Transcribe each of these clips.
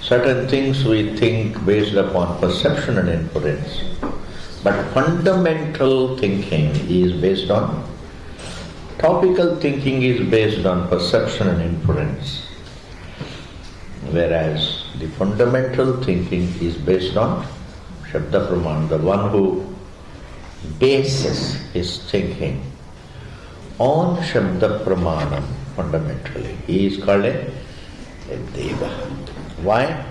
Certain things we think based upon perception and inference, but fundamental thinking is based on, topical thinking is based on perception and inference, whereas the fundamental thinking is based on Shabda Pramana, the one who bases his thinking on Shabda Pramana fundamentally. He is called a Deva. Why?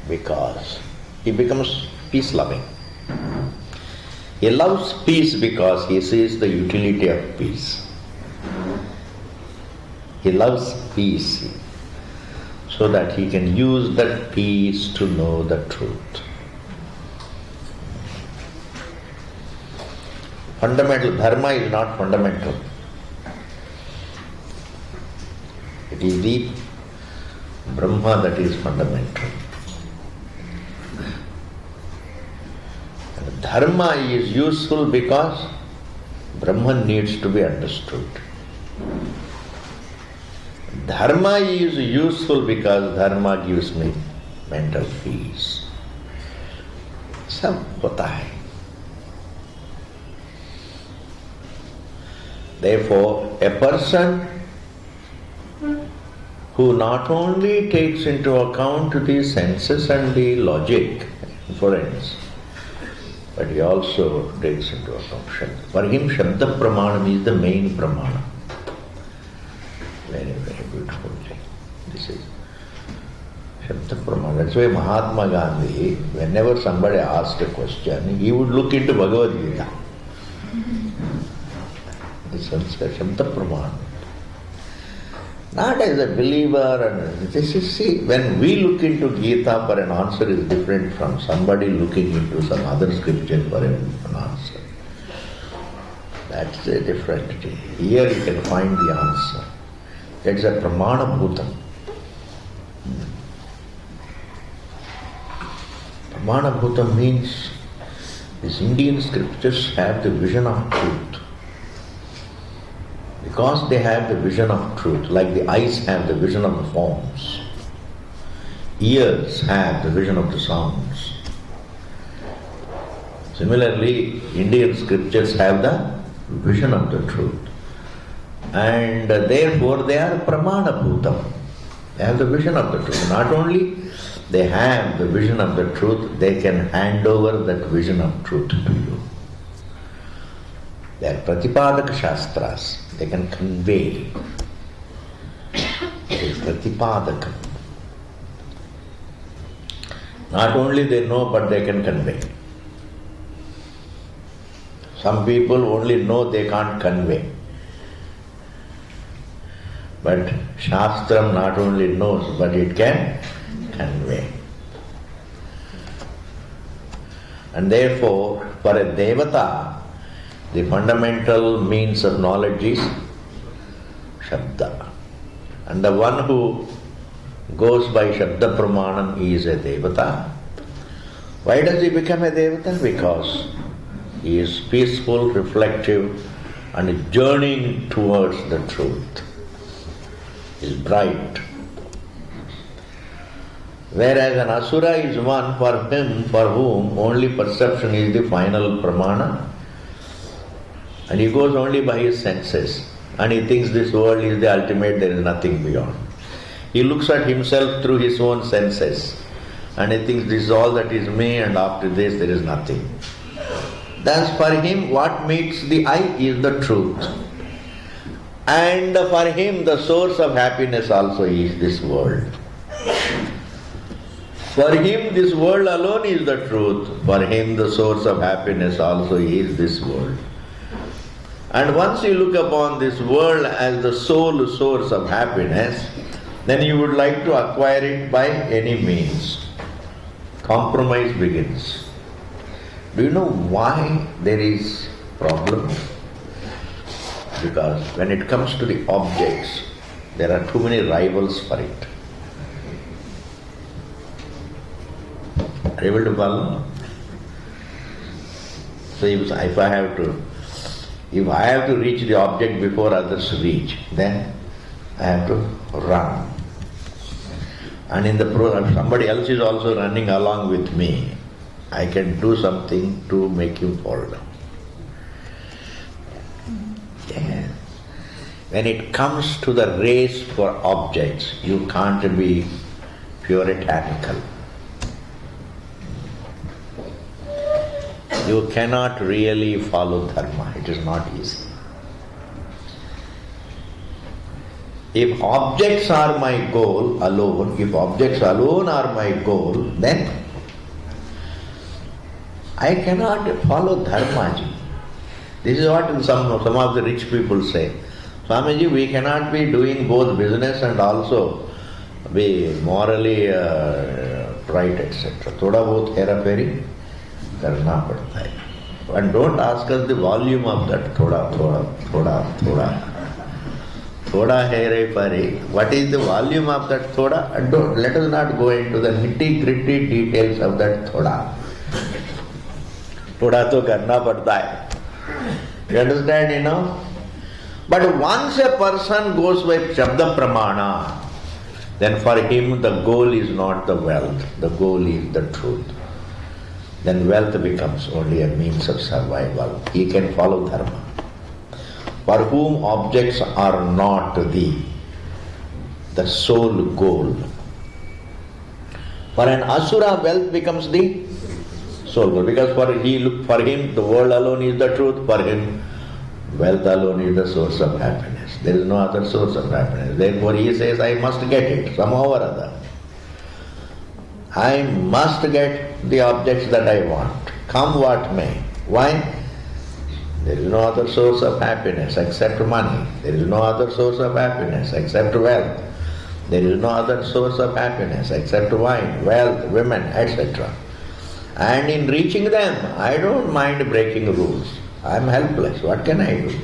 Because he becomes peace-loving. He loves peace because he sees the utility of peace. He loves peace so that he can use that peace to know the truth. Fundamental dharma is not fundamental. It is the Brahma that is fundamental. And dharma is useful because Brahman needs to be understood. Dharma is useful because dharma gives me mental peace. सब होता है. Therefore, a person who not only takes into account the senses and the logic, inference, but he also takes into account Shabda. For him, Shabda Pramanam is the main Pramana. Very, very beautiful thing. This is Shabda Pramana. That's why Mahatma Gandhi, whenever somebody asked a question, he would look into Bhagavad Gita. This is Shabda Pramana. Not as a believer, and this is, see, when we look into Gita for an answer is different from somebody looking into some other scripture for an answer. That's a different thing. Here you can find the answer. That's a Pramana Bhutam. Pramana Bhutam means these Indian scriptures have the vision of truth. Because they have the vision of truth, like the eyes have the vision of the forms, ears have the vision of the sounds. Similarly, Indian scriptures have the vision of the truth. And therefore they are Pramana Bhutam. They have the vision of the truth. Not only they have the vision of the truth, they can hand over that vision of truth to you. They are Pratipadaka Shastras. They can convey. It is Pratipadakam. Not only they know, but they can convey. Some people only know, they can't convey. But Shastram not only knows, but it can convey. And therefore, for a Devata, the fundamental means of knowledge is Shabda. And the one who goes by Shabda Pramanam is a Devata. Why does he become a Devata? Because he is peaceful, reflective, and journeying towards the truth. He is bright. Whereas an Asura is one for him, for whom only perception is the final Pramana, and he goes only by his senses, and he thinks this world is the ultimate, there is nothing beyond. He looks at himself through his own senses, and he thinks this is all that is me, and after this there is nothing. Thus for him what meets the eye is the truth. And for him the source of happiness also is this world. For him this world alone is the truth. For him the source of happiness also is this world. And once you look upon this world as the sole source of happiness, then you would like to acquire it by any means. Compromise begins. Do you know why there is problem? Because when it comes to the objects, there are too many rivals for it. Are you able to follow? So if I have to reach the object before others reach, then I have to run. And in the program, somebody else is also running along with me. I can do something to make him fall down. Yeah. When it comes to the race for objects, you can't be puritanical. You cannot really follow dharma. It is not easy. If objects are my goal alone, if objects alone are my goal, then I cannot follow dharma. This is what some of the rich people say. Swamiji, we cannot be doing both business and also be morally right, etc. Thoda bahut hera pheri karna padta hai. And don't ask us the volume of that thoda. Thoda hera pheri. What is the volume of that thoda? And let us not go into the nitty-gritty details of that thoda. Thoda to karna padta hai. You understand, But once a person goes with Shabda Pramana, then for him the goal is not the wealth, the goal is the truth. Then wealth becomes only a means of survival. He can follow dharma. For whom objects are not the sole goal. For an asura, wealth becomes the sole goal. Because for him the world alone is the truth. For him wealth alone is the source of happiness. There is no other source of happiness. Therefore he says, I must get it somehow or other. I must get the objects that I want, come what may. Why? There is no other source of happiness except money. There is no other source of happiness except wealth. There is no other source of happiness except wine, wealth, women, etc. And in reaching them, I don't mind breaking rules. I am helpless. What can I do?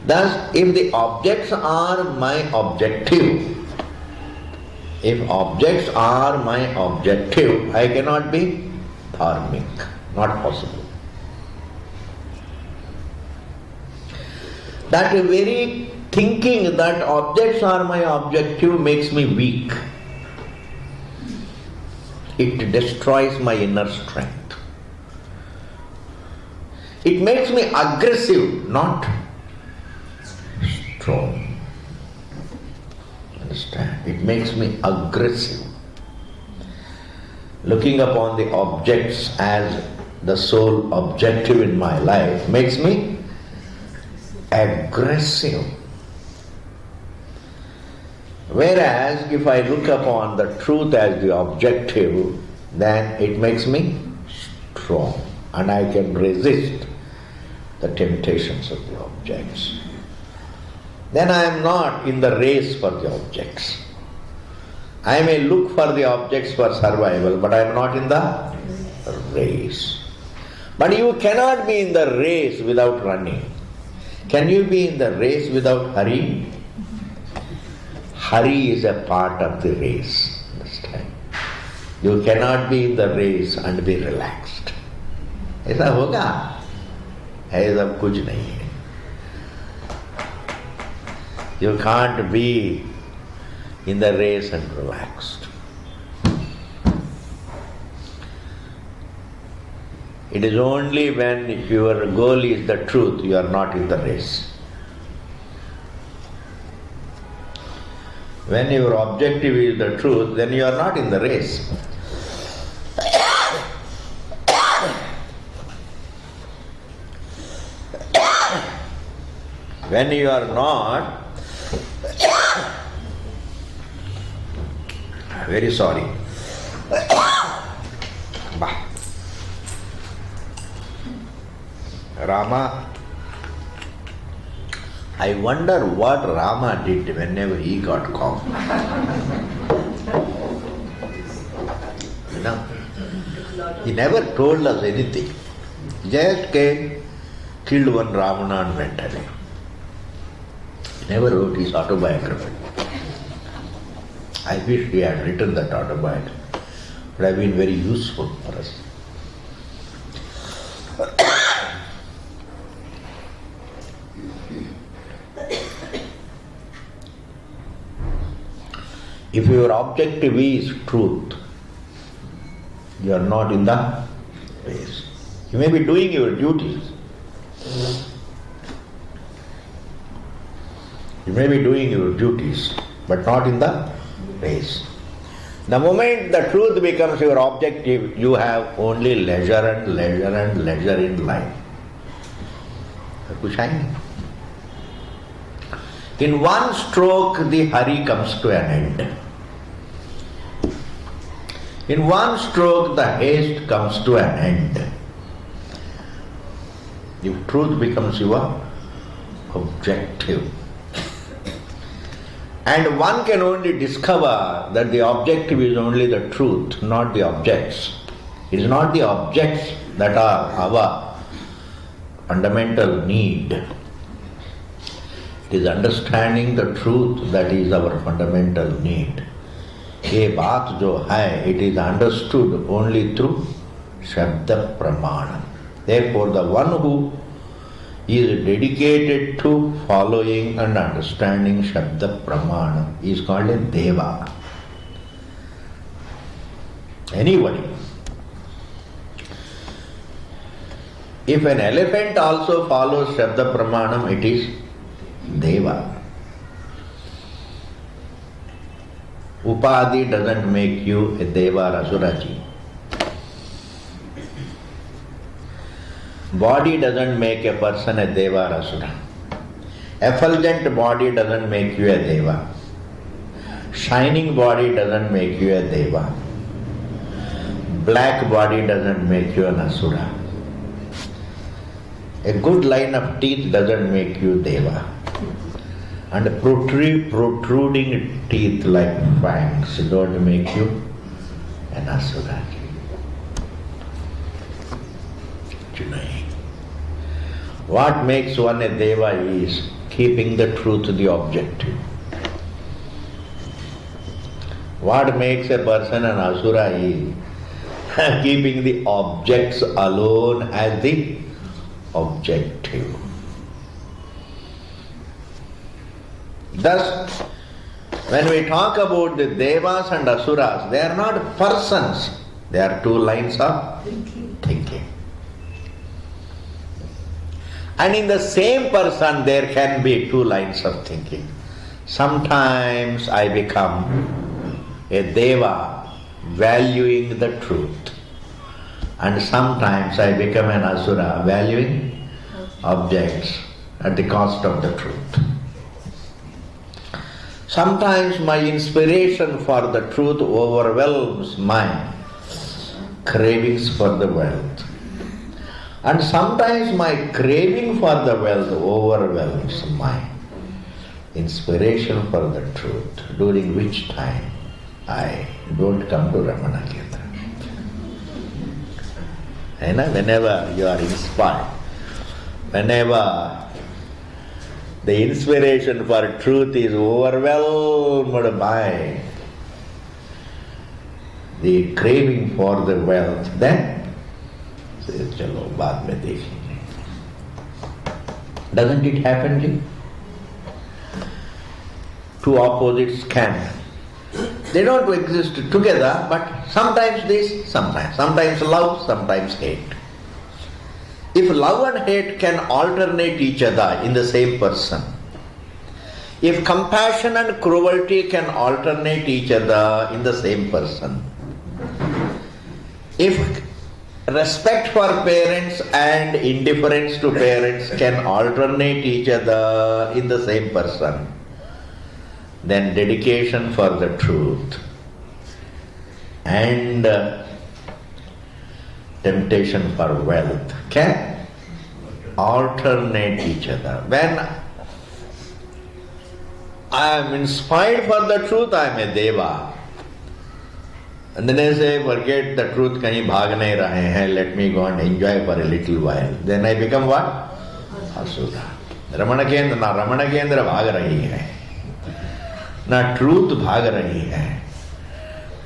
Thus, if the objects are my objective, I cannot be dharmic. Not possible. That very thinking that objects are my objective makes me weak. It destroys my inner strength. It makes me aggressive, not strong. Understand? It makes me aggressive. Looking upon the objects as the sole objective in my life makes me aggressive. Whereas if I look upon the truth as the objective, then it makes me strong and I can resist the temptations of the objects. Then I am not in the race for the objects. I may look for the objects for survival, but I am not in the race. But you cannot be in the race without running. Can you be in the race without hurrying? Hurry is a part of the race. Understand? You cannot be in the race and be relaxed. ऐसा होगा? है सब कुछ नहीं है. You can't be in the race and relaxed. It is only when your goal is the truth, you are not in the race. When your objective is the truth, then you are not in the race. When you are not, very sorry. Rama, I wonder what Rama did whenever he got cough. He never told us anything. He just came, killed one Ravana and went away. He never wrote his autobiography. I wish he had written that autobiography. It would have been very useful for us. If your objective is truth, you are not in the race. You may be doing your duties. You may be doing your duties, but not in the race. The moment the truth becomes your objective, you have only leisure and leisure and leisure in life. In one stroke, the hurry comes to an end. In one stroke, the haste comes to an end. If truth becomes your objective. And one can only discover that the objective is only the truth, not the objects. It is not the objects that are our fundamental need. It is understanding the truth that is our fundamental need. ये बात जो है, it is understood only through Shabda Pramana. Therefore, the one who is dedicated to following and understanding Shabda Pramana is called a Deva. Anybody. If an elephant also follows Shabda Pramanam, it is Deva. Upadhi doesn't make you a Deva or Asuraji. Body doesn't make a person a Deva or Asura. Effulgent body doesn't make you a Deva. Shining body doesn't make you a Deva. Black body doesn't make you an Asura. A good line of teeth doesn't make you Deva. And protruding teeth like fangs don't make you an Asura. What makes one a Deva is keeping the truth the objective. What makes a person an Asura is keeping the objects alone as the objective. Thus, when we talk about the Devas and Asuras, they are not persons, they are two lines of thinking. And in the same person there can be two lines of thinking. Sometimes I become a Deva valuing the truth. And sometimes I become an Asura valuing objects at the cost of the truth. Sometimes my inspiration for the truth overwhelms my cravings for the wealth. And sometimes my craving for the wealth overwhelms my inspiration for the truth, during which time I don't come to Ramana Kendra. And whenever you are inspired, whenever the inspiration for truth is overwhelmed by the craving for the wealth, then चलो बाद में देखेंगे. Doesn't it happen, ji? Two opposites can. They don't exist together, but sometimes this, sometimes love, sometimes hate. If love and hate can alternate each other in the same person, if compassion and cruelty can alternate each other in the same person, if respect for parents and indifference to parents can alternate each other in the same person, then dedication for the truth and temptation for wealth can alternate each other. When I am inspired for the truth, I am a Deva. And then I say, forget the truth, kahin bhag nahi rahe hain, let me go and enjoy for a little while. Then I become what? Asura. Ramana Kendra bhag rahi hai. Na truth bhag rahi hai.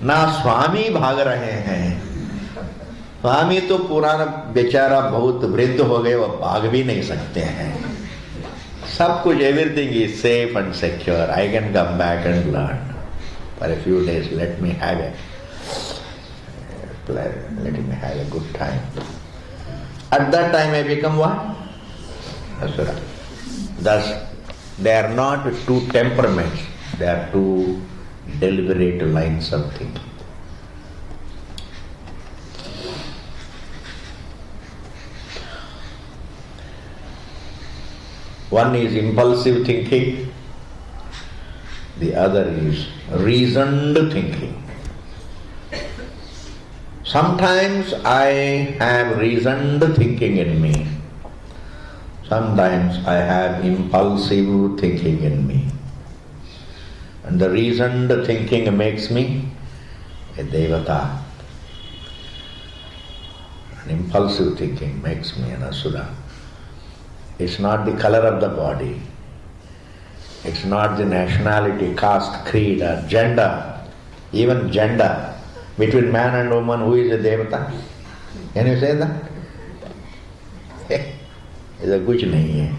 Na Swami bhag rahe hain. Swami to purana bechara bahut vriddh ho gaye, wo bhag bhi nahi sakte hain. Sab kuch, everything is safe and secure. I can come back and learn. for a few days, let me have a good time. At that time I become what? Asura. Thus, they are not two temperaments, they are two deliberate lines of thinking. One is impulsive thinking, the other is reasoned thinking. Sometimes I have reasoned thinking in me. Sometimes I have impulsive thinking in me. And the reasoned thinking makes me a devata. And impulsive thinking makes me an asura. It's not the color of the body. It's not the nationality, caste, creed or gender. Even gender. Between man and woman, who is a devata? Can you say that? ऐसा कुछ नहीं है.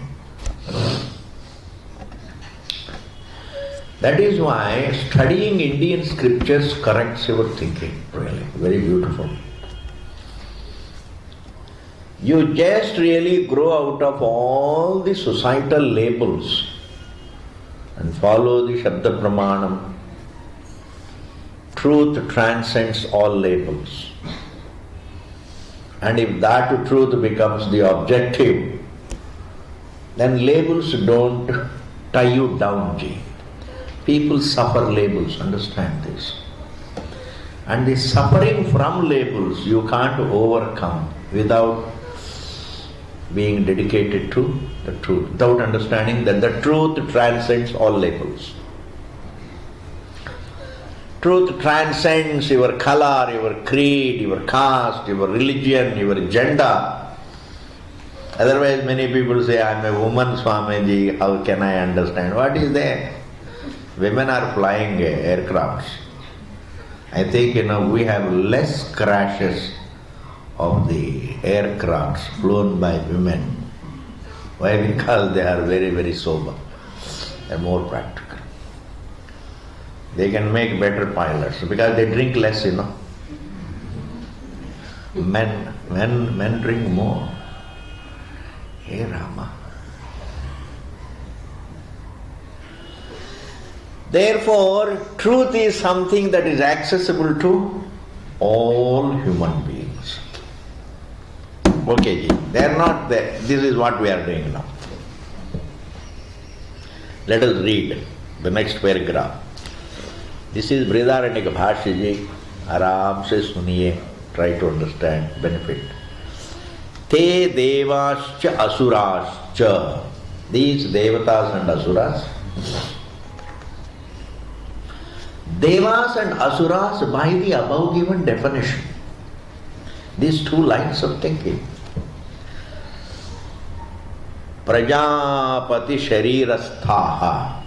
That is why studying Indian scriptures corrects your thinking, really, very beautiful. You just really grow out of all the societal labels and follow the Shabda Pramanam. Truth transcends all labels. And if that truth becomes the objective, then labels don't tie you down, Ji. People suffer labels, understand this. And the suffering from labels you can't overcome without being dedicated to the truth, without understanding that the truth transcends all labels. Truth transcends your color, your creed, your caste, your religion, your gender. Otherwise many people say, I am a woman, Swamiji, how can I understand? What is there? Women are flying aircrafts. I think, we have less crashes of the aircrafts flown by women. Why? Because they are very, very sober. They are more practical. They can make better pilots because they drink less, Men drink more. Hey Rama. Therefore, truth is something that is accessible to all human beings. Okay, Ji, they are not there. This is what we are doing now. Let us read the next paragraph. This is Brihadaranyaka Bhashya Ji. Aram se suniye. Try to understand, benefit. Te devascha asurascha. These devatas and asuras. Devas and asuras by the above given definition. These two lines of thinking. Prajapati sharirasthaha.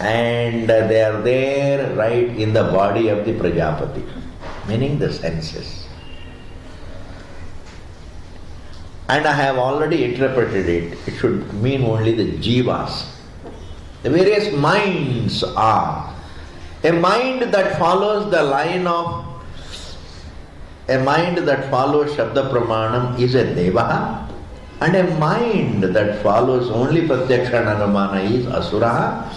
And they are there right in the body of the Prajapati, meaning the senses. And I have already interpreted it. It should mean only the jivas. The various minds are. A mind that follows the line of, a mind that follows Shabda Pramanam is a Deva, and a mind that follows only Pratyaksha and Anumana is Asura.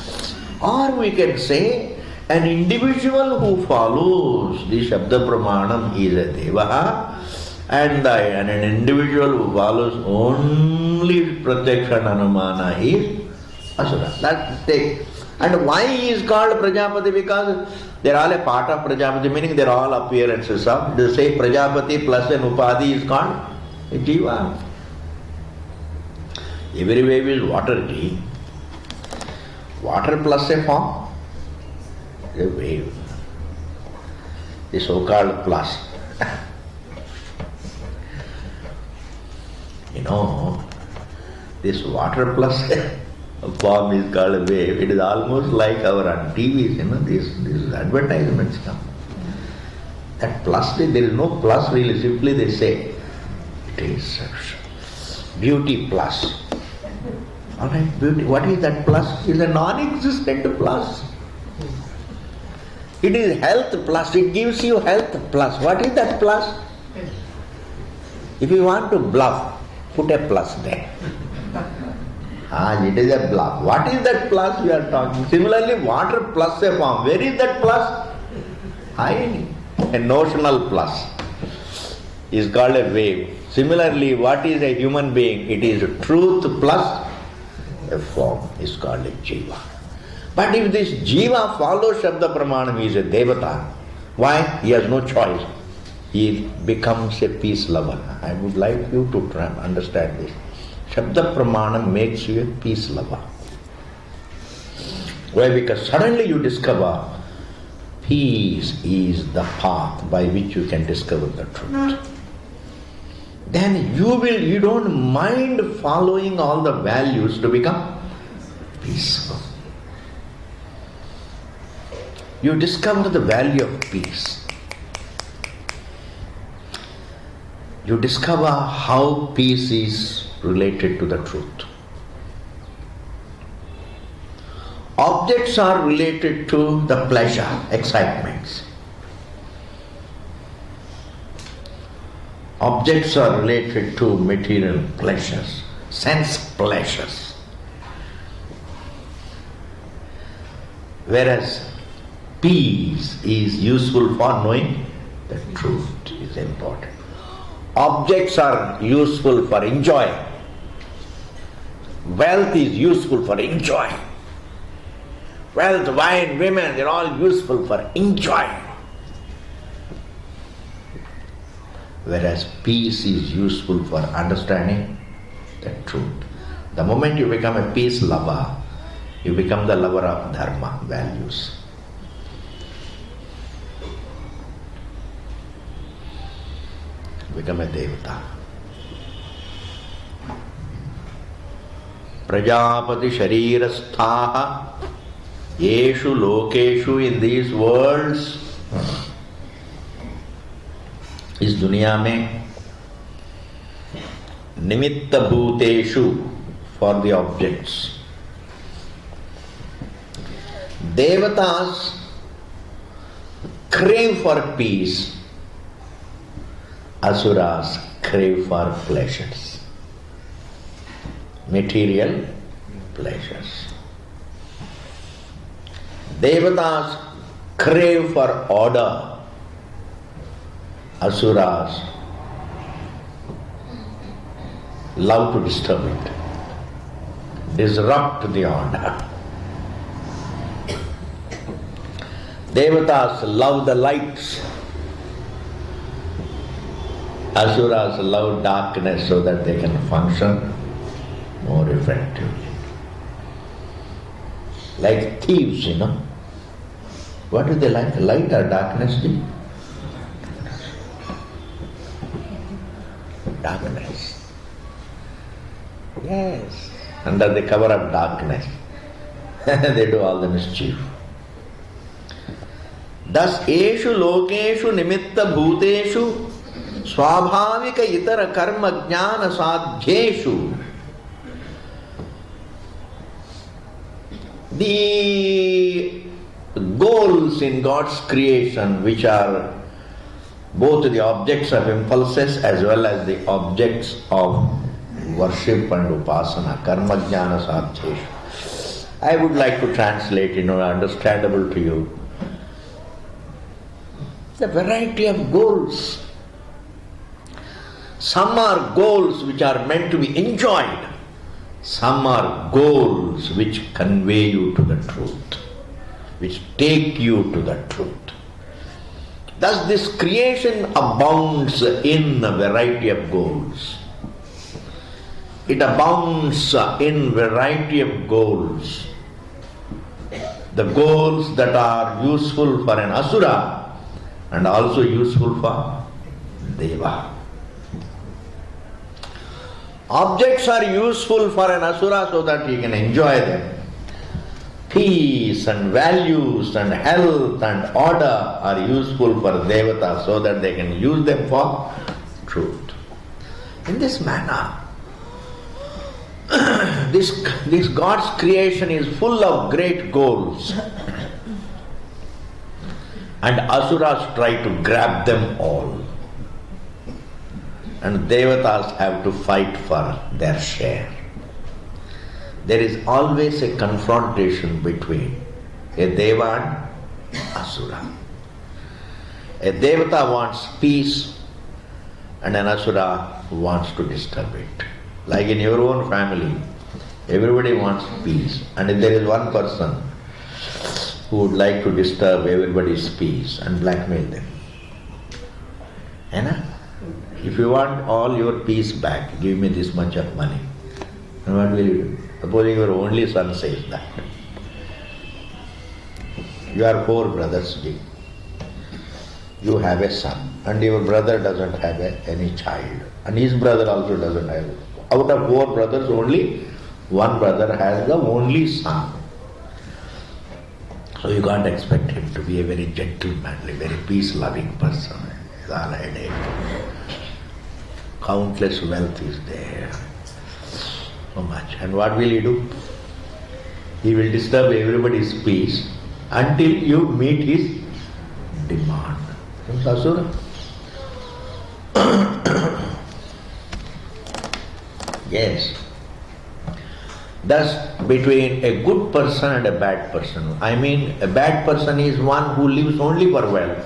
Or we can say, an individual who follows the Shabda Pramanam is a Deva, and an individual who follows only Pratyaksha and Anumana is Asura. That's the. And why he is called Prajapati? Because they are all a part of Prajapati, meaning they are all appearances of the same Prajapati plus an Upadhi is called a Jiva. Every wave is water, Ji. Water plus a form, a wave. The so-called plus. This water plus a form is called a wave. It is almost like our on TVs, these advertisements come. That plus, there is no plus really, simply they say, it is beauty plus. Alright, beauty, what is that plus? It is a non-existent plus. It is health plus, it gives you health plus. What is that plus? If you want to bluff, put a plus there. It is a bluff. What is that plus we are talking? Similarly, water plus a form. Where is that plus? A notional plus is called a wave. Similarly, what is a human being? It is truth plus a form is called a jiva. But if this jiva follows Shabda Pramanam, he is a devata. Why? He has no choice. He becomes a peace lover. I would like you to try and understand this. Shabda Pramanam makes you a peace lover. Why? Because suddenly you discover peace is the path by which you can discover the truth. Then you don't mind following all the values to become peaceful. You discover the value of peace. You discover how peace is related to the truth. Objects are related to the pleasure, excitements. Objects are related to material pleasures, sense pleasures. Whereas peace is useful for knowing the truth is important. Objects are useful for enjoying. Wealth is useful for enjoying. Wealth, wine, women, they're all useful for enjoying. Whereas peace is useful for understanding the truth. The moment you become a peace lover, you become the lover of dharma, values. Become a devata. Prajapati sharirasthaha yeshu lokeshu, in these worlds, इस दुनिया में निमित्त भूतेषु, for the objects. Devatas crave for peace. Asuras crave for pleasures, material pleasures. Devatas crave for order. Asuras love to disturb it, disrupt the order. Devatas love the lights. Asuras love darkness so that they can function more effectively. Like thieves, What do they like? Light or darkness? Darkness. Yes. Under the cover of darkness, they do all the mischief. Thus, eshu lokeshu nimitta bhuteshu swabhavika itara karma jnana sadhyeshu. The goals in God's creation, which are both the objects of impulses as well as the objects of worship and upasana, karma jnana sadhyeshu. I would like to translate, understandable to you. The variety of goals. Some are goals which are meant to be enjoyed. Some are goals which convey you to the truth, which take you to the truth. Thus this creation abounds in a variety of goals. It abounds in variety of goals. The goals that are useful for an asura and also useful for deva. Objects are useful for an asura so that he can enjoy them. Peace and values and health and order are useful for devata so that they can use them for truth. In this manner, this God's creation is full of great goals. And asuras try to grab them all. And devatas have to fight for their share. There is always a confrontation between a deva and asura. A devata wants peace and an asura wants to disturb it. Like in your own family, everybody wants peace, and if there is one person who would like to disturb everybody's peace and blackmail them. If you want all your peace back, give me this much of money. And what will you do? Supposing your only son says that. You are 4 brothers, you have a son, and your brother doesn't have any child, and his brother also doesn't have. Out of 4 brothers, only one brother has the only son. So you can't expect him to be a very gentlemanly, very peace-loving person. It's all a headache. Countless wealth is there. So much. And what will he do? He will disturb everybody's peace until you meet his demand. Asura. Yes. Thus, between a good person and a bad person, I mean, a bad person is one who lives only for wealth.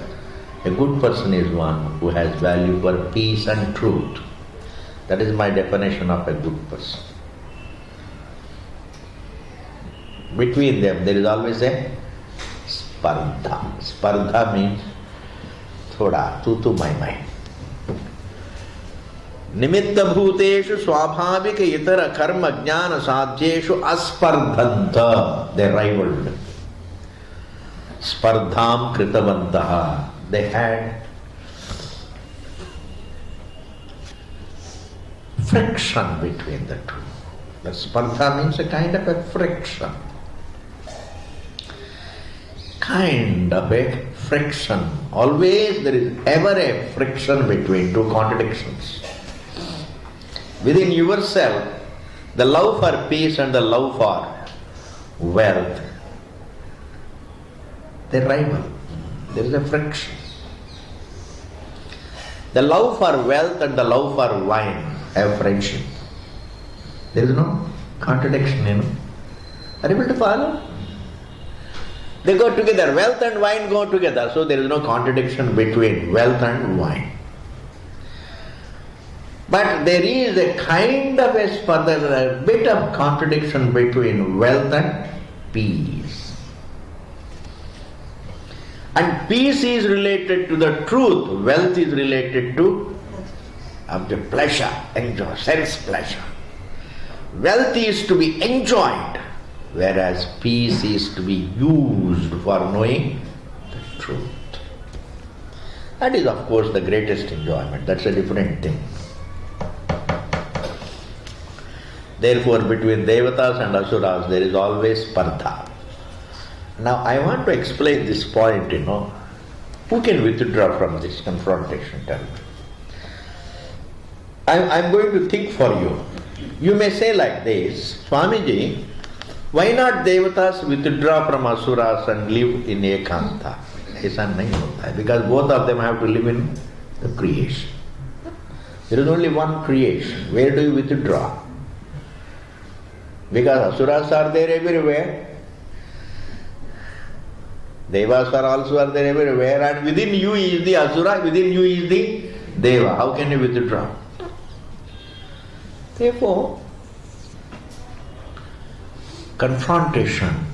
A good person is one who has value for peace and truth. That is my definition of a good person. Between them, there is always a spardha. Spardha means thoda, tu mai. Nimitta bhuteshu swabhavika itara karma jnana sadhyeshu aspardhanta. They rivaled. Spardham kritavantaha. They had friction between the two. The spardha means a kind of a friction. Kind of a friction. Always there is ever a friction between two contradictions. Within yourself, the love for peace and the love for wealth, they rival. There is a friction. The love for wealth and the love for wine have friendship. There is no contradiction, Are you able to follow? They go together. Wealth and wine go together. So there is no contradiction between wealth and wine. But there is a kind of a bit of contradiction between wealth and peace. And peace is related to the truth. Wealth is related to the pleasure, enjoy, sense pleasure. Wealth is to be enjoyed, whereas peace is to be used for knowing the truth. That is, of course, the greatest enjoyment. That's a different thing. Therefore, between devatas and asuras, there is always spardha. Now, I want to explain this point, Who can withdraw from this confrontation? Tell me. I'm going to think for you. You may say like this, Swamiji, why not devatas withdraw from asuras and live in ekanta? Aisa nahi hota hai, because both of them have to live in the creation. There is only one creation. Where do you withdraw? Because asuras are there everywhere. Devas are there everywhere, and within you is the asura, within you is the deva. How can you withdraw? Therefore, confrontation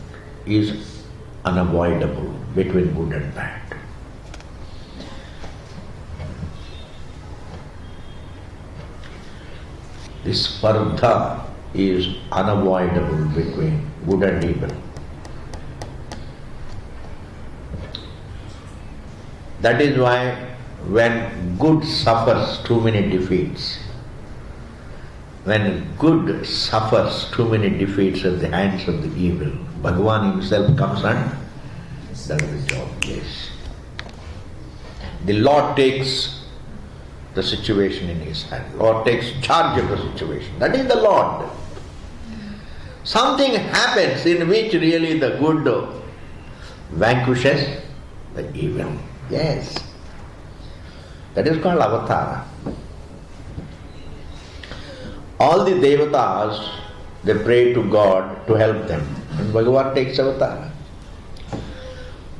is unavoidable between good and bad. This spardha is unavoidable between good and evil. That is why when good suffers too many defeats, when good suffers too many defeats at the hands of the evil, Bhagavan himself comes and does the job. Yes. The Lord takes the situation in his hand. Lord takes charge of the situation. That is the Lord. Something happens in which really the good vanquishes the evil. Yes. That is called avatara. All the devatas, they pray to God to help them. And Bhagavan takes avatar.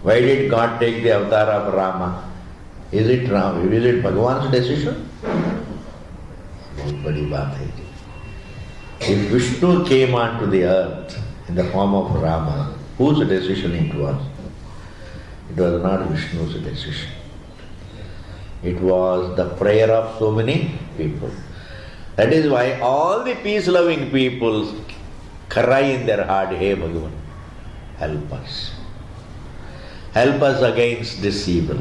Why did God take the avatar of Rama? Is it Bhagavan's decision? Bahut badi baat hai. If Vishnu came onto the earth in the form of Rama, whose decision it was? It was not Vishnu's decision. It was the prayer of so many people. That is why all the peace-loving people cry in their heart, Hey Bhagavan, help us. Help us against this evil.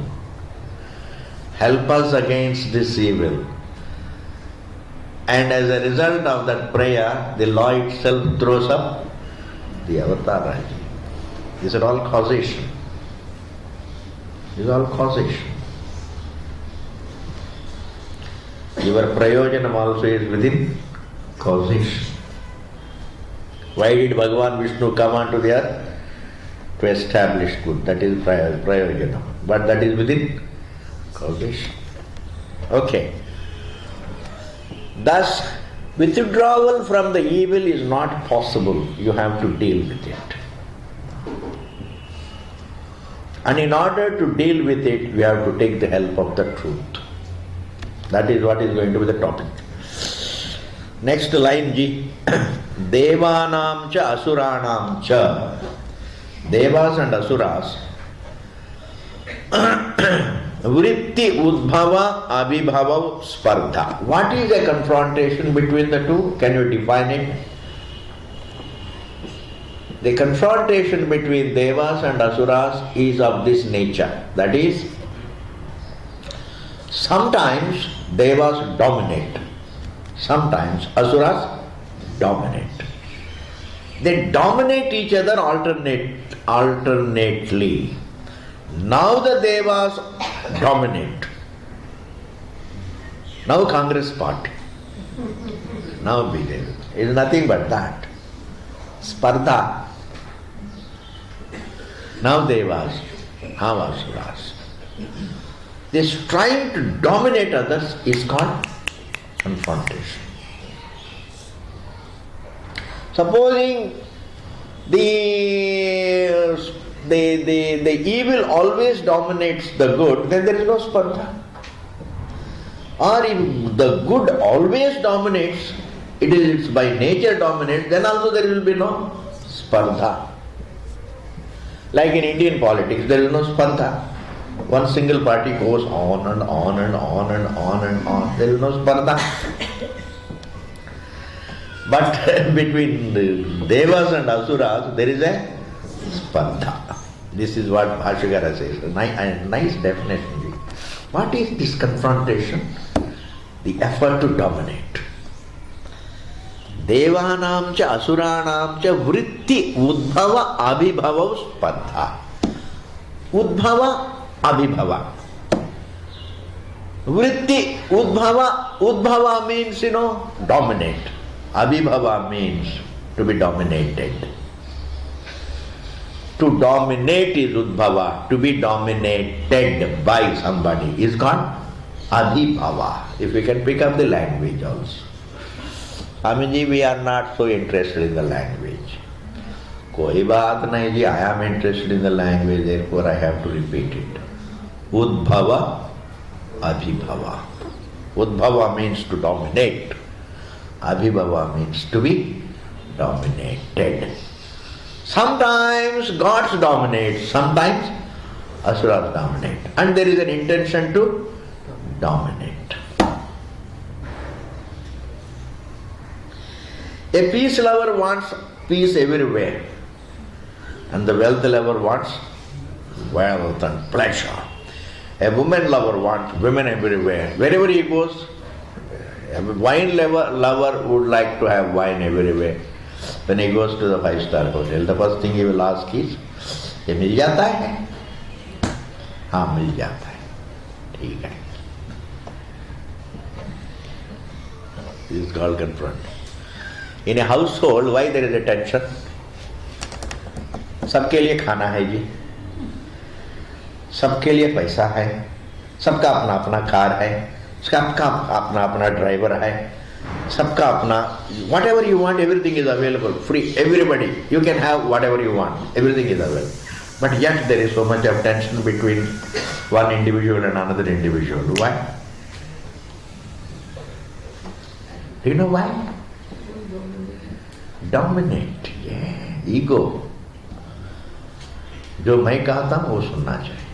Help us against this evil. And as a result of that prayer, the law itself throws up the avatar. These are all causation. These are all causation. Your prayojanam also is within causation. Why did Bhagavan Vishnu come onto the earth? To establish good. That is prayojanam. But that is within causation. Okay. Thus, withdrawal from the evil is not possible. You have to deal with it. And in order to deal with it, we have to take the help of the truth. That is what is going to be the topic. Next line, Ji. Devanam cha asuranam cha. Devas and asuras. Vritti udbhava abhibhava spardha. What is a confrontation between the two? Can you define it? The confrontation between devas and asuras is of this nature. That is, sometimes devas dominate, sometimes asuras dominate. They dominate each other alternately. Now the devas dominate. Now Congress party. Now BJP. It is nothing but that. Spardha. Now devas, now asuras. This trying to dominate others is called confrontation. Supposing the evil always dominates the good, then there is no spardha. Or if the good always dominates, it is by nature dominates, then also there will be no spardha. Like in Indian politics, there is no spardha. One single party goes on and on and on and on and on. There is no spardha. But between the devas and asuras, there is a spardha. This is what Bhashyakara says. A nice definition. What is this confrontation? The effort to dominate. Devanam cha asuranam cha vritti udbhava abhibhava spardha. Udbhava abhibhava. Vritti udbhava means, dominate. Abhibhava means to be dominated. To dominate is udbhava. To be dominated by somebody is called abhibhava. If we can pick up the language also. Swamiji, we are not so interested in the language. Koi baat nahi ji, I am interested in the language, therefore I have to repeat it. Udbhava, abhibhava. Udbhava means to dominate. Abhibhava means to be dominated. Sometimes gods dominate, sometimes asuras dominate. And there is an intention to dominate. A peace lover wants peace everywhere. And the wealth lover wants wealth and pleasure. A woman lover wants women everywhere. Wherever he goes, a wine lover would like to have wine everywhere. When he goes to the 5-star hotel, the first thing he will ask is, "ये मिल जाता है?" हाँ, मिल जाता है. ठीक है. This is called confront. In a household, why there is a tension? सबके लिए खाना है जी. सबके लिए पैसा है, सबका अपना अपना कार है, सबका अपना अपना ड्राइवर है, सबका अपना whatever you want, everything is available, free, everybody, you can have whatever you want, everything is available. But yet there is so much of tension between one individual and another individual. Why? Do you know why? Dominate, yeah, ego. जो मैं कहता हूं वो सुनना चाहिए.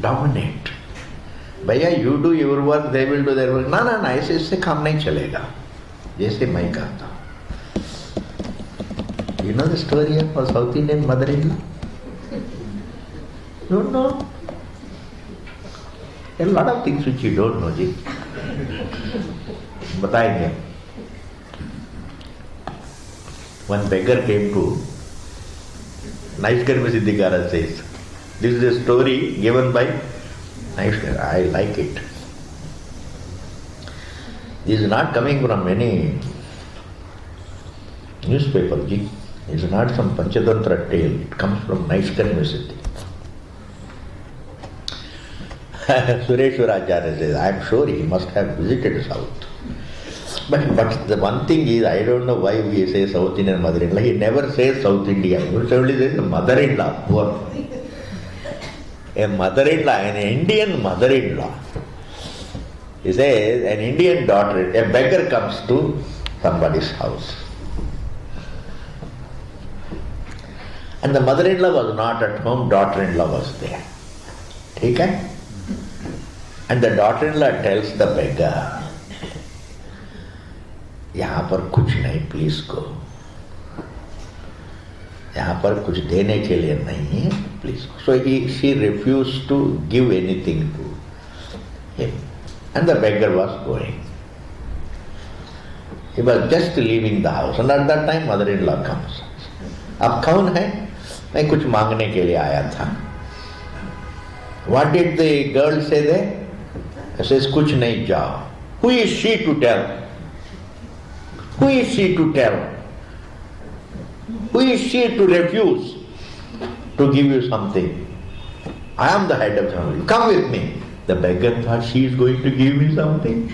Dominate. भैया you do your work, they will do their work. ना ना ना, ऐसे इससे काम नहीं चलेगा, जैसे मैं कहता हूं. You know the story of our South Indian mother-in-law? Don't know? There are a lot of things which you don't know, जी. बताएंगे. One beggar came to Naishkarma Siddhikara says, this is a story given by Naishkarma. I like it. This is not coming from any newspaper, ji. It is not some Panchatantra tale. It comes from Naishkarma Siddhi. Sureshwara Acharya says, I am sure he must have visited South. But the one thing is, I don't know why we say South Indian mother-in-law. He never says South India. He only says mother-in-law. Poor. A mother-in-law, an Indian mother-in-law. He says, an Indian daughter, a beggar comes to somebody's house. And the mother-in-law was not at home, daughter-in-law was there. Okay? And the daughter-in-law tells the beggar, यहाँ पर कुछ नहीं, please go. यहाँ पर कुछ देने के लिए नहीं है, please go. So she refused to give anything to him. And the beggar was going. He was just leaving the house. And at that time mother-in-law comes. अब कौन है? मैं कुछ मांगने के लिए आया था. What did the girl say there? She says, कुछ नहीं, जाओ. Who is she to tell? Who is she to tell? Who is she to refuse to give you something? I am the head of the family. Come with me. The beggar thought she is going to give me something.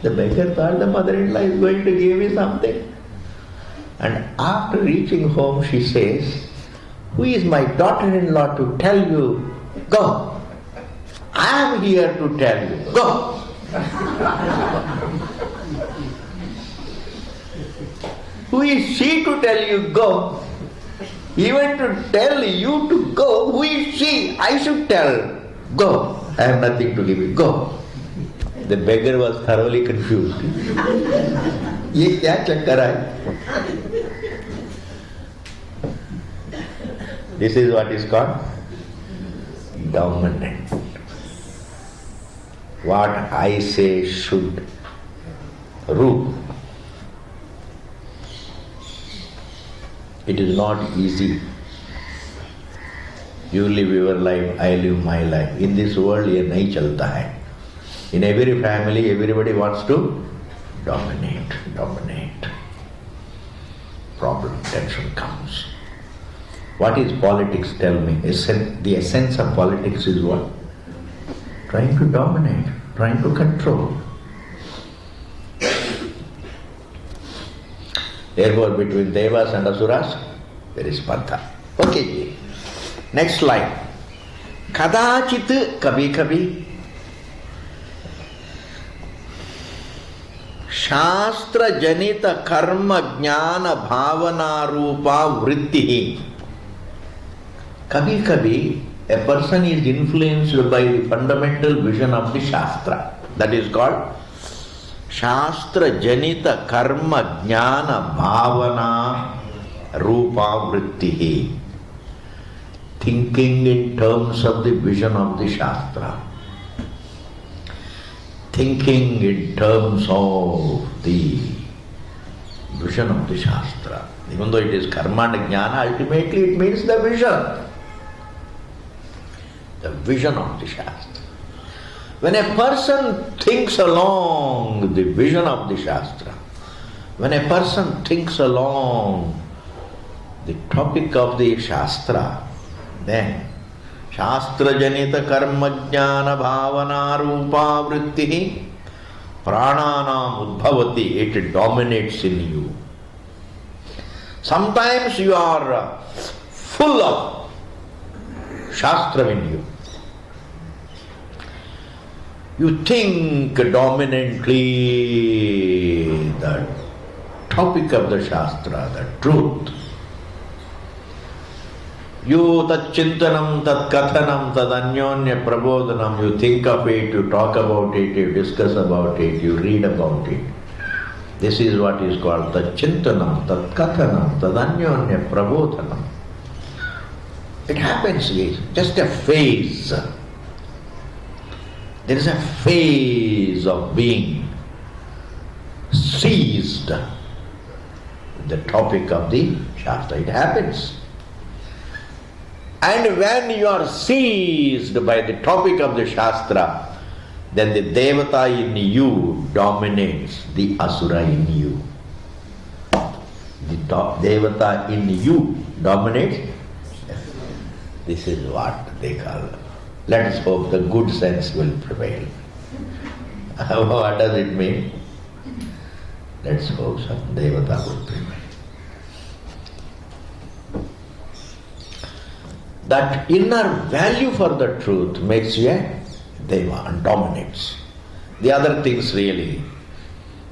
The beggar thought the mother-in-law is going to give me something. And after reaching home, she says, who is my daughter-in-law to tell you? Go. I am here to tell you. Go. Who is she to tell you go? Even to tell you to go, who is she? I should tell. Go. I have nothing to give you. Go. The beggar was thoroughly confused. ये क्या चक्कर है? This is what is called dominant. What I say should rule. It is not easy. You live your life, I live my life. In this world ये नहीं चलता है. In every family, everybody wants to dominate. Problem, tension comes. What is politics? Tell me. The essence of politics is what? Trying to dominate, trying to control. Therefore, between devas and asuras, there is spardha. Okay, next line. Kadachit kabhi kabhi शास्त्र जनित कर्म ज्ञान भावना रूपा वृत्ति. कभी कभी a person is influenced by the fundamental vision of the Shastra. That is called Shastra Janita Karma Jnana Bhavana Rupa Vritti. Thinking in terms of the vision of the Shastra. Thinking in terms of the vision of the Shastra. Even though it is Karma and Jnana, ultimately it means the vision. The vision of the Shastra. When a person thinks along the vision of the Shastra, when a person thinks along the topic of the Shastra, then Shastra Janita Karma Jnana Bhavana Rupa Vritti Prananam Udbhavati, it dominates in you. Sometimes you are full of Shastra in you. You think dominantly the topic of the Shastra, the truth. You tat chintanam, tat kathanam, tad anyonya prabodhanam, you think of it, you talk about it, you discuss about it, you read about it. This is what is called tat chintanam, tat kathanam, tad anyonya prabodhanam. It happens, it's just a phase. There is a phase of being seized with the topic of the Shastra. It happens. And when you are seized by the topic of the Shastra, then the Devata in you dominates the Asura in you. The Devata in you dominates. This is what they call. Let us hope the good sense will prevail. What does it mean? Let's hope some Devata will prevail. That inner value for the truth makes you a Deva and dominates. The other things really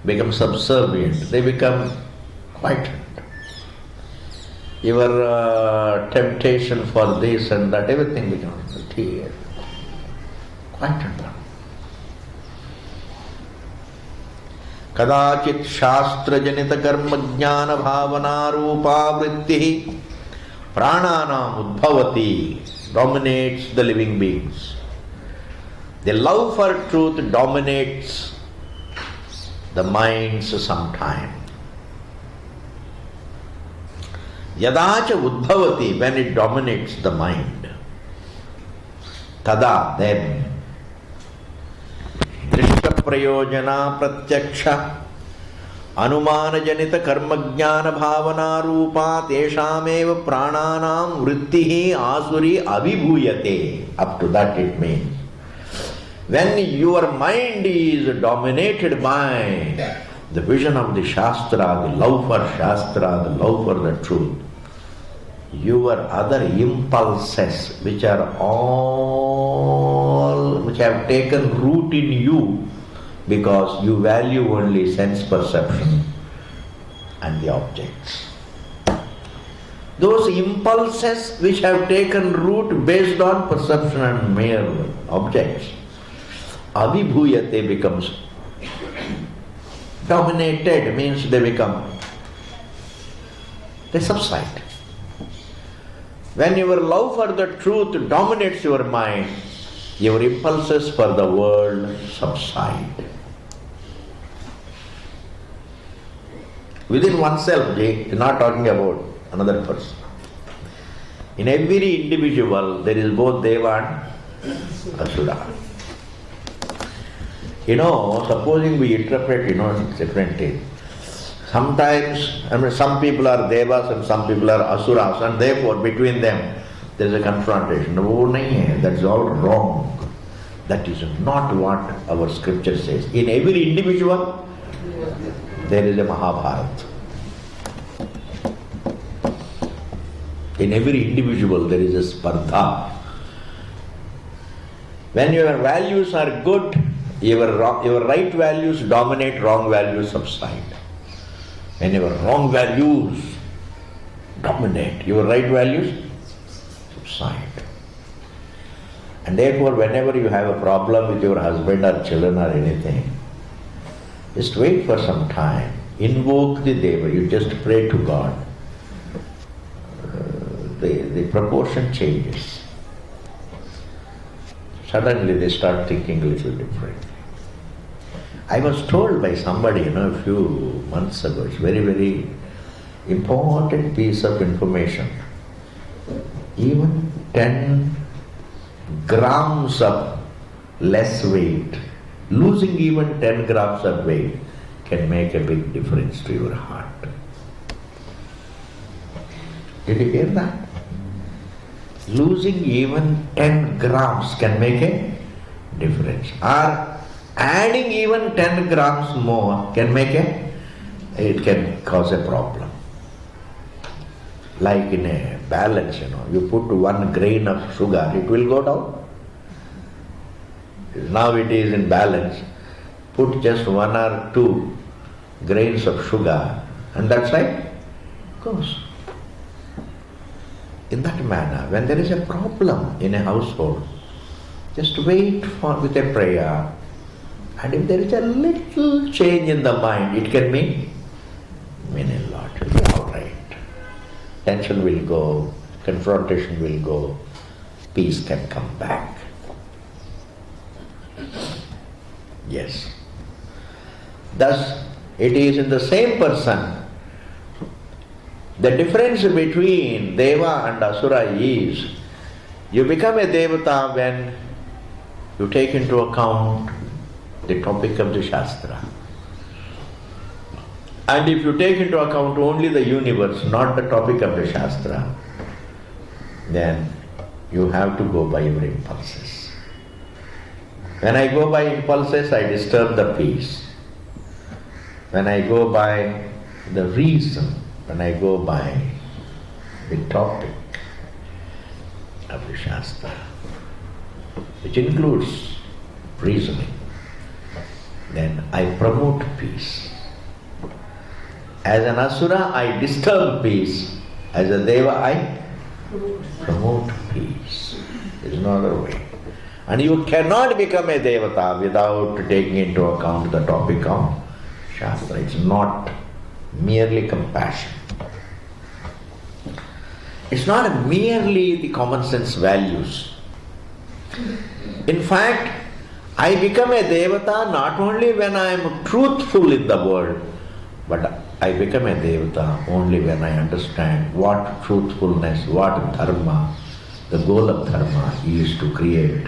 become subservient. They become quietened. Your temptation for this and that, everything becomes clear. Quietened down. Kadachit Shastra Janita Karma Jnana Bhavana Rupa Vritti Prananam Udbhavati, dominates the living beings. The love for truth dominates the minds sometime. Yadacha Udbhavati, when it dominates the mind. Tada, then. Drishta Prayojana Pratyaksha Anumana Janita Karma Jnana Bhavana Rupa Teshameva Prananam Vrittihi Asuri Avibhuyate. Up to that it means. When your mind is dominated by the vision of the Shastra, the love for Shastra, the love for the truth, your other impulses which have taken root in you, because you value only sense perception and the objects. Those impulses which have taken root based on perception and mere objects, avibhuyate becomes dominated, means they subside. When your love for the truth dominates your mind, your impulses for the world subside. Within oneself, you're not talking about another person. In every individual, there is both Deva and Asura. Supposing we interpret, differently. Sometimes, some people are Devas and some people are Asuras, and therefore between them there is a confrontation. No, that's all wrong. That is not what our scripture says. In every individual, there is a Mahabharata. In every individual, there is a Spardha. When your values are good, your right values dominate, wrong values subside. When your wrong values dominate, your right values subside. And therefore, whenever you have a problem with your husband or children or anything, just wait for some time. Invoke the Deva. You just pray to God. The proportion changes. Suddenly they start thinking a little differently. I was told by somebody, a few months ago, it's very, very important piece of information. Even 10 grams of less weight, losing even 10 grams of weight can make a big difference to your heart. Did you hear that? Losing even 10 grams can make a difference. Or adding even 10 grams more it can cause a problem. Like in a balance, you put 1 grain of sugar, it will go down. Now it is in balance. Put just 1 or 2 grains of sugar, and that's right, goes. In that manner, when there is a problem in a household, just wait with a prayer, and if there is a little change in the mind, it can mean a lot. It will be all right. Tension will go, confrontation will go, peace can come back. Yes. Thus, it is in the same person. The difference between Deva and Asura is, you become a Devata when you take into account the topic of the Shastra. And if you take into account only the universe, not the topic of the Shastra, then you have to go by your impulses. When I go by impulses, I disturb the peace. When I go by the reason, when I go by the topic of the Shastra, which includes reasoning, then I promote peace. As an Asura, I disturb peace. As a Deva, I promote peace. There is no other way. And you cannot become a Devata without taking into account the topic of Shastra. It's not merely compassion. It's not merely the common sense values. In fact, I become a Devata not only when I am truthful in the world, but I become a Devata only when I understand what truthfulness, what dharma, the goal of dharma is to create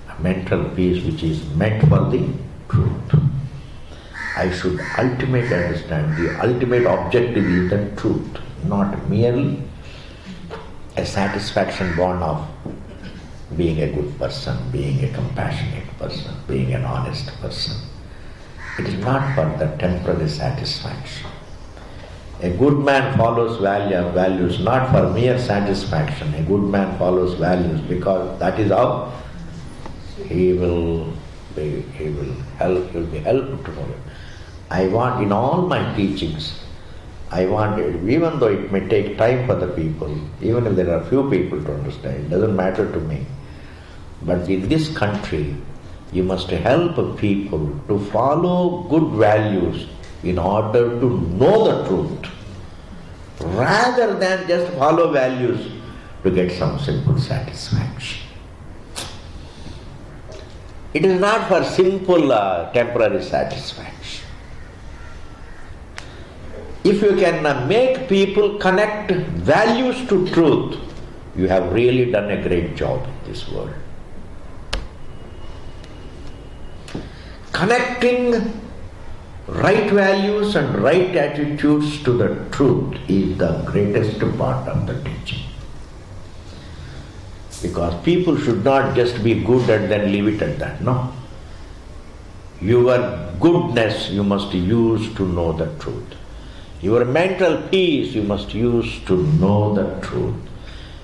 a mental peace which is meant for the truth. I should ultimately understand the ultimate objective is the truth, not merely a satisfaction born of being a good person, being a compassionate person, being an honest person. It is not for the temporary satisfaction. A good man follows values not for mere satisfaction. A good man follows values because that is how he will be helped to know it. I want in all my teachings, even though it may take time for the people, even if there are few people to understand, it doesn't matter to me. But in this country, you must help people to follow good values in order to know the truth, rather than just follow values to get some simple satisfaction. It is not for simple temporary satisfaction. If you can make people connect values to truth, you have really done a great job in this world. Connecting right values and right attitudes to the truth is the greatest part of the teaching. Because people should not just be good and then leave it at that. No. Your goodness you must use to know the truth. Your mental peace you must use to know the truth.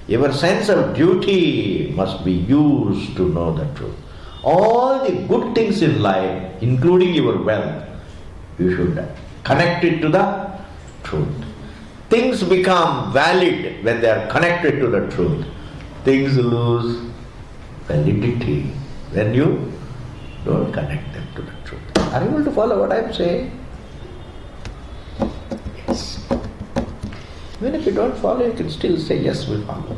Your sense of duty must be used to know the truth. All the good things in life, including your wealth, you should connect it to the truth. Things become valid when they are connected to the truth. Things lose validity when you don't connect them to the truth. Are you able to follow what I am saying? Yes. Even if you don't follow, you can still say, yes, we follow.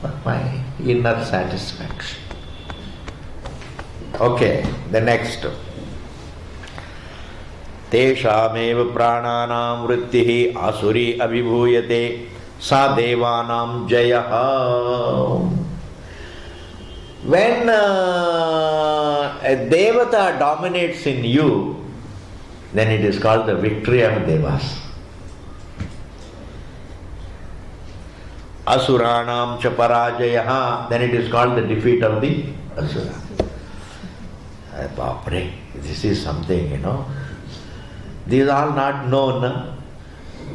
But my inner satisfaction. Okay, the next. Teshamev prananam vrittihi asuri abhibhuyate sa devanam jayaha. When a devata dominates in you, then it is called the victory of devas. Asuranam cha parajayaha, then it is called the defeat of the Asura. Bapre, this is something, These are not known.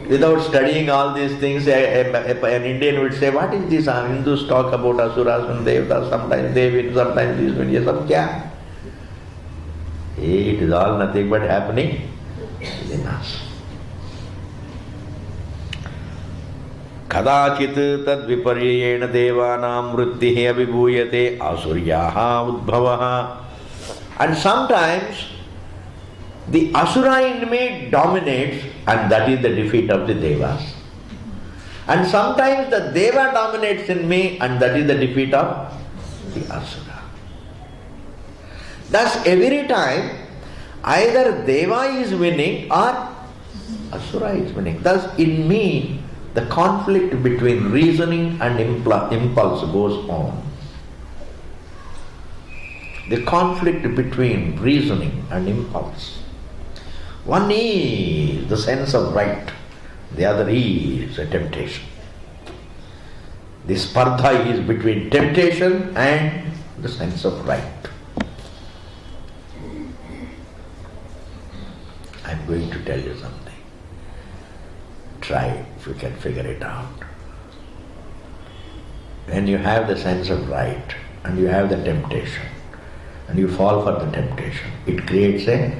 Without studying all these things, an Indian would say, what is this? Hindus talk about Asuras and Devtas, sometimes they win, sometimes this win. Yes, kya? It is all nothing but happening within us. Kadachit tad viparyena devanam vrittihi abhibhuyate asuryaha udbhavaha. And sometimes the Asura in me dominates, and that is the defeat of the Devas. And sometimes the Deva dominates in me, and that is the defeat of the Asura. Thus every time either Deva is winning or Asura is winning. Thus in me the conflict between reasoning and impulse goes on. The conflict between reasoning and impulse. One is the sense of right, the other is a temptation. The spardha is between temptation and the sense of right. I am going to tell you something. Try if you can figure it out. When you have the sense of right and you have the temptation and you fall for the temptation, it creates a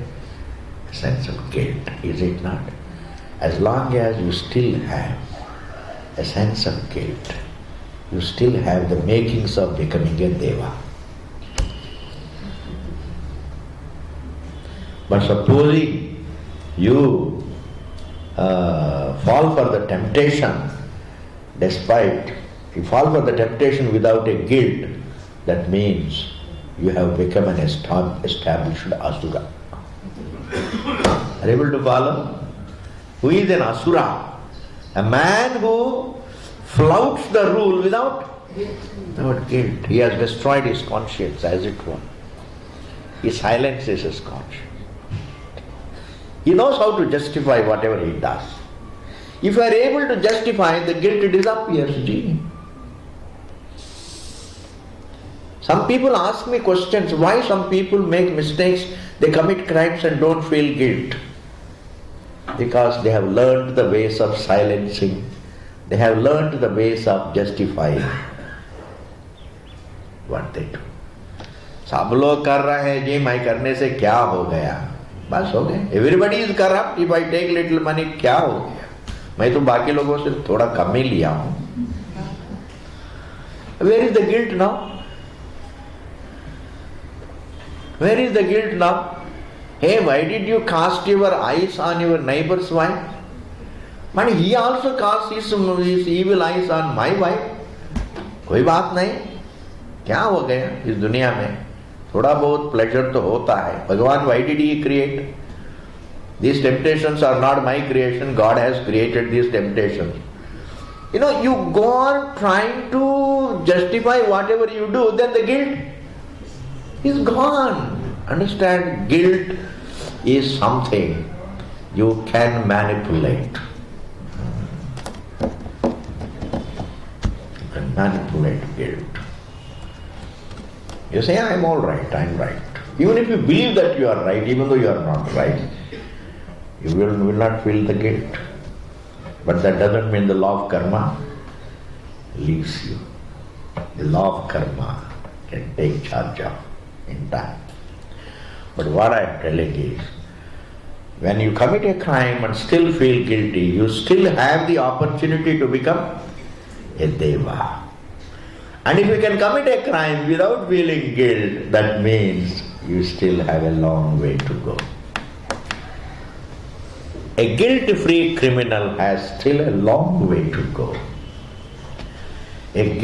sense of guilt, is it not? As long as you still have a sense of guilt, you still have the makings of becoming a Deva. But supposing you fall for the temptation, you fall for the temptation without a guilt, that means you have become an established Asura. Are you able to follow? Who is an Asura? A man who flouts the rule without guilt. He has destroyed his conscience, as it were. He silences his conscience. He knows how to justify whatever he does. If you are able to justify, the guilt disappears. Gee. Some people ask me questions, why some people make mistakes, they commit crimes and don't feel guilt. Because they have learned the ways of silencing, they have learned the ways of justifying what they do. सब लोग कर रहे हैं जी, मैं करने से क्या हो गया? बस हो गया. Everybody is corrupt. If I take little money, क्या हो गया? मैं तो बाकी लोगों से थोड़ा कम ही लिया हूँ. Where is the guilt now? Where is the guilt now? Hey, why did you cast your eyes on your neighbor's wife? But he also cast his evil eyes on my wife. कोई बात नहीं. क्या हो गया इस दुनिया में? थोड़ा बहुत प्लेजर तो होता है. भगवान, why did he create? These temptations are not my creation. God has created these temptations. You go on trying to justify whatever you do, then the guilt is gone. Understand, guilt is something you can manipulate. You can manipulate guilt. You say, I am all right, I am right. Even if you believe that you are right, even though you are not right, you will not feel the guilt. But that doesn't mean the law of karma leaves you. The law of karma can take charge of in time. But what I am telling is, when you commit a crime and still feel guilty, you still have the opportunity to become a Deva. And if you can commit a crime without feeling guilt, that means you still have a long way to go. A guilt-free criminal has still a long way to go. A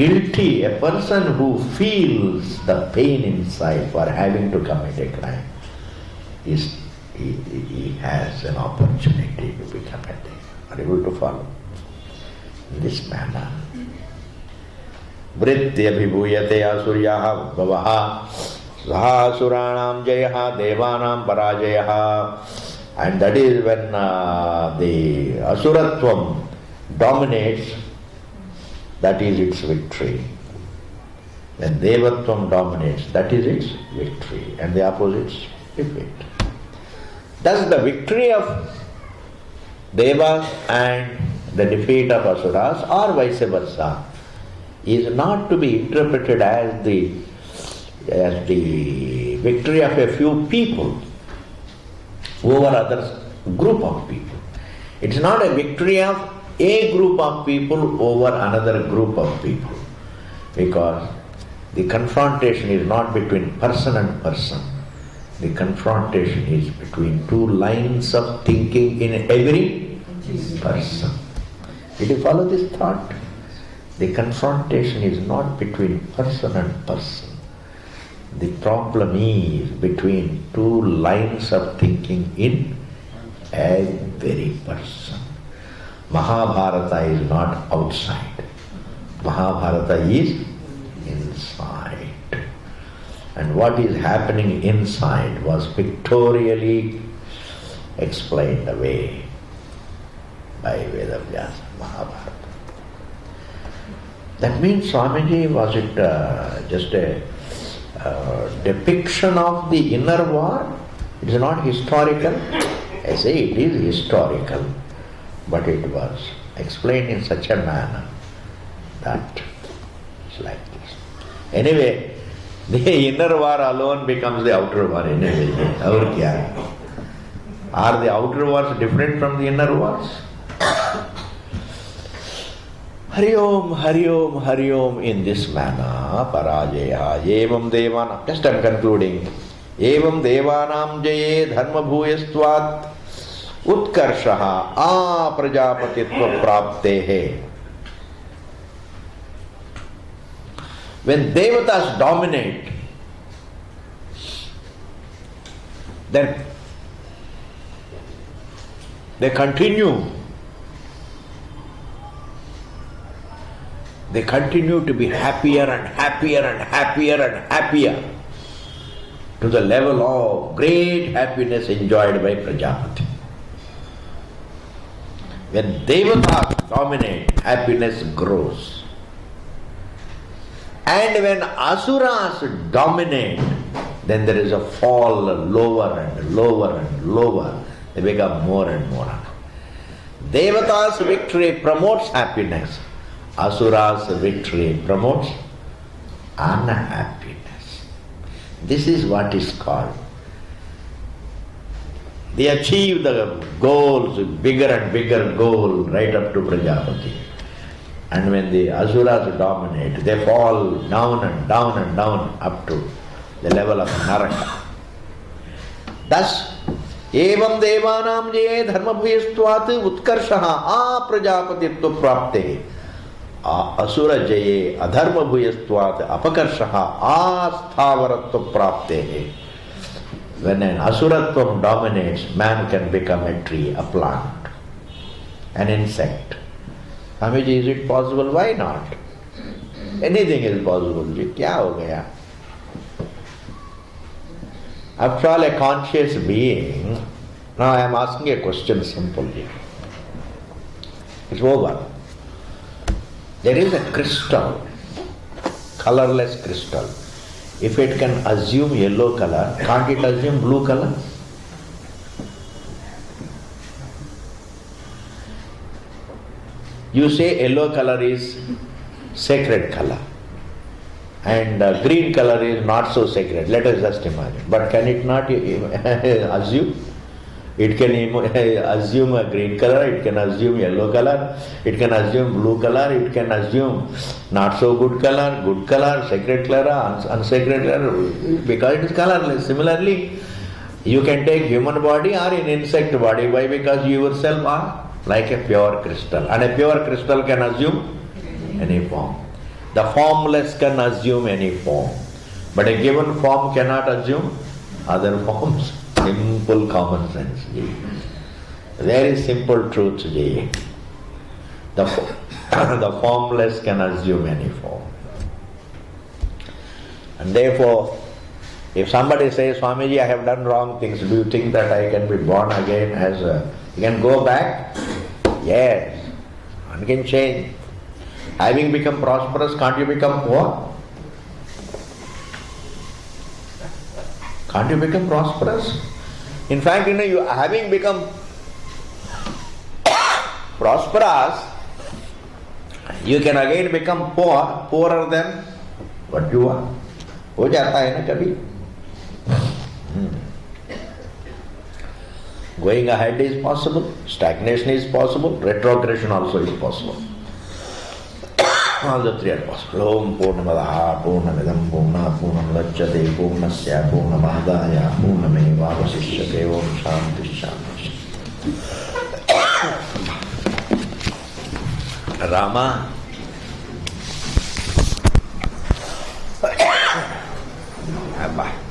person who feels the pain inside for having to commit a crime, he has an opportunity to become a Deva. Are you able to follow? In this manner. Vritti abhibhuyate asuryaha bhavaha saha asuranam jayaha devanam parajayaha. And that is when the asuratvam dominates, that is its victory. When Devatvam dominates, that is its victory, and the opposite's defeat. Thus the victory of Devas and the defeat of Asuras, or vice versa, is not to be interpreted as the victory of a few people over other group of people. It's not a victory of a group of people over another group of people, because the confrontation is not between person and person. The confrontation is between two lines of thinking in every person. Did you follow this thought? The confrontation is not between person and person. The problem is between two lines of thinking in every person. Mahabharata is not outside. Mahabharata is inside. And what is happening inside was pictorially explained away by Vedavyasa Mahabharata. That means, Swamiji, was it just a depiction of the inner war? It is not historical. I say it is historical, but it was explained in such a manner that it's like this. Anyway, the inner war alone becomes the outer war anyway. Aur kya? Are the outer wars different from the inner wars? Hari Om, Hari Om, Hari Om, in this manner, Parajaya, Evam Devanam, just I'm concluding, Evam Devanam Jaye Dharma Bhuyastvat Utkarshaha A Prajapatitva Praptehe. When Devatas dominate, then they continue to be happier and happier and happier and happier to the level of great happiness enjoyed by Prajapati. When Devatas dominate, happiness grows. And when Asuras dominate, then there is a fall lower and lower and lower. They become more and more. Devatas' victory promotes happiness. Asuras' victory promotes unhappiness. This is what is called. They achieve the goals, bigger and bigger goal, right up to Prajapati. And when the Asuras dominate, they fall down and down and down up to the level of Naraka. Thus, Evam Devanam Jaye Dharma Bhuyastvat Utkarshaha A Prajapatitva Prapte Asura Jaye Adharma Bhuyastvat Apakarshaha A Sthavaratva Prapte. When an Asuratvam dominates, man can become a tree, a plant, an insect. Swamiji, is it possible? Why not? Anything is possible. Kya ho gaya? After all, a conscious being, now I am asking a question simply. It's over. There is a crystal, colorless crystal. If it can assume yellow color, can't it assume blue color? You say yellow color is sacred color and green color is not so sacred. Let us just imagine. But can it not assume? It can assume a green color, it can assume yellow color, it can assume blue color, it can assume not so good color, sacred color, unsacred color, because it is colorless. Similarly, you can take human body or an insect body. Why? Because you yourself are like a pure crystal. And a pure crystal can assume any form. The formless can assume any form. But a given form cannot assume other forms. Simple common sense. Very simple truth. The formless can assume any form. And therefore, if somebody says, Swamiji, I have done wrong things, do you think that I can be born again as a... You can go back? Yes. One can change. Having become prosperous, can't you become poor? Can't you become prosperous? In fact, you having become prosperous, you can again become poor, poorer than what you are. हो जाता है ना कभी. Going ahead is possible, stagnation is possible, retrogression also is possible. All the three are possible. Om Purnamadaha Purnamidam Purnat Purnamudachyate Purnasya Purnamadaya Purnameva Vasishyate. Om Shanti Shanti. Rama Abba.